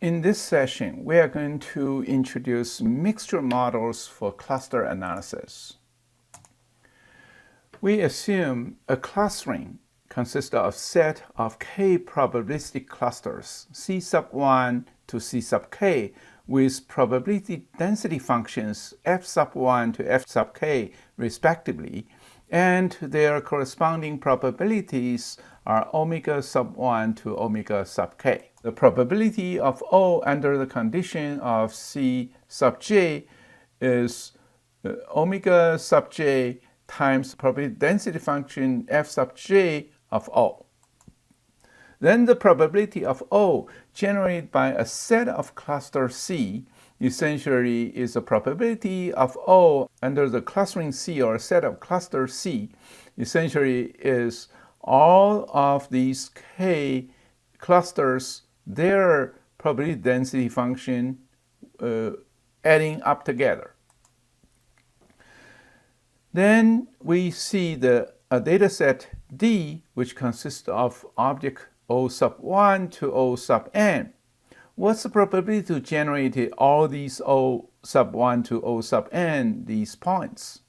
In this session, we are going to introduce mixture models for cluster analysis. We assume a clustering consists of a set of k probabilistic clusters, C sub 1 to C sub k, with probability density functions f sub 1 to f sub k, respectively, and their corresponding probabilities are omega sub 1 to omega sub k. The probability of O under the condition of C sub j is omega sub j times probability density function f sub j of O. Then the probability of O generated by a set of cluster C essentially is the probability of O under the clustering C or a set of cluster C essentially is all of these k clusters, their probability density function adding up together. Then we see a data set D, which consists of object O sub 1 to O sub n. What's the probability to generate all these O sub 1 to O sub n, these points?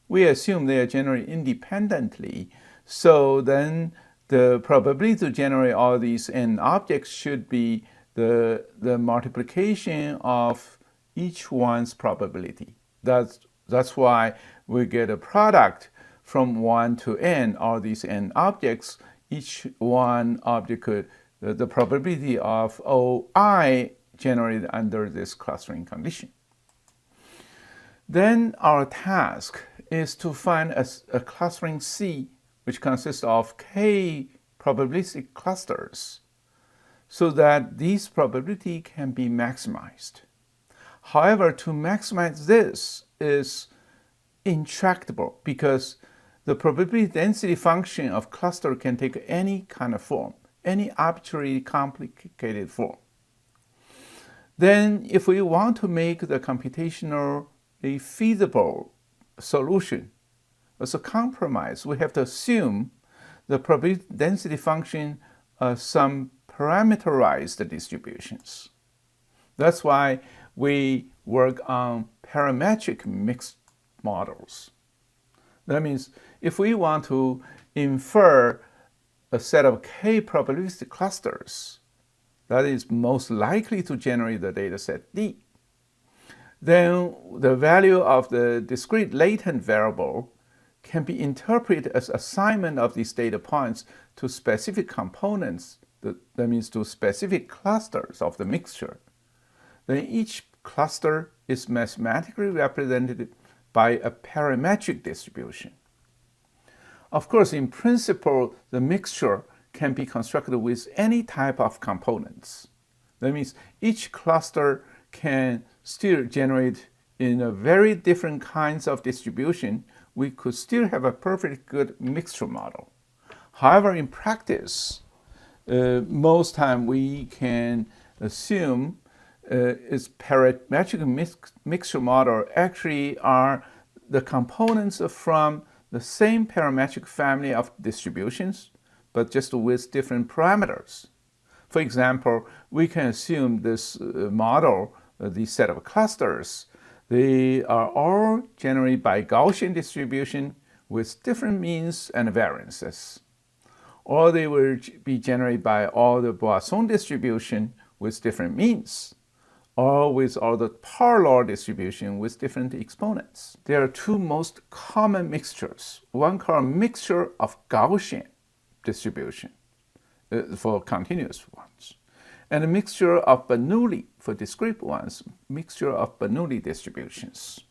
We assume they are generated independently, so then the probability to generate all these n objects should be the multiplication of each one's probability. That's why we get a product from 1 to n, all these n objects. Each one object could, the probability of OI generated under this clustering condition. Then our task is to find a clustering C which consists of k probabilistic clusters so that these probability can be maximized. However, to maximize this is intractable because the probability density function of cluster can take any kind of form, any arbitrarily complicated form. Then if we want to make the computationally feasible solution as a compromise, we have to assume the probability density function of some parameterized distributions. That's why we work on parametric mixed models. That means if we want to infer a set of k probabilistic clusters that is most likely to generate the data set D, then the value of the discrete latent variable can be interpreted as assignment of these data points to specific components, that means to specific clusters of the mixture. Then each cluster is mathematically represented by a parametric distribution. Of course, in principle, the mixture can be constructed with any type of components. That means each cluster can still generate in a very different kinds of distribution. We could still have a perfectly good mixture model. However, in practice, most time we can assume is parametric mixture model actually are the components from the same parametric family of distributions, but just with different parameters. For example, we can assume this model, this set of clusters, they are all generated by Gaussian distribution with different means and variances. Or they will be generated by all the Poisson distribution with different means, or with all the power law distribution with different exponents. There are two most common mixtures. One called mixture of Gaussian distribution for continuous ones, and a mixture of Bernoulli for discrete ones, mixture of Bernoulli distributions.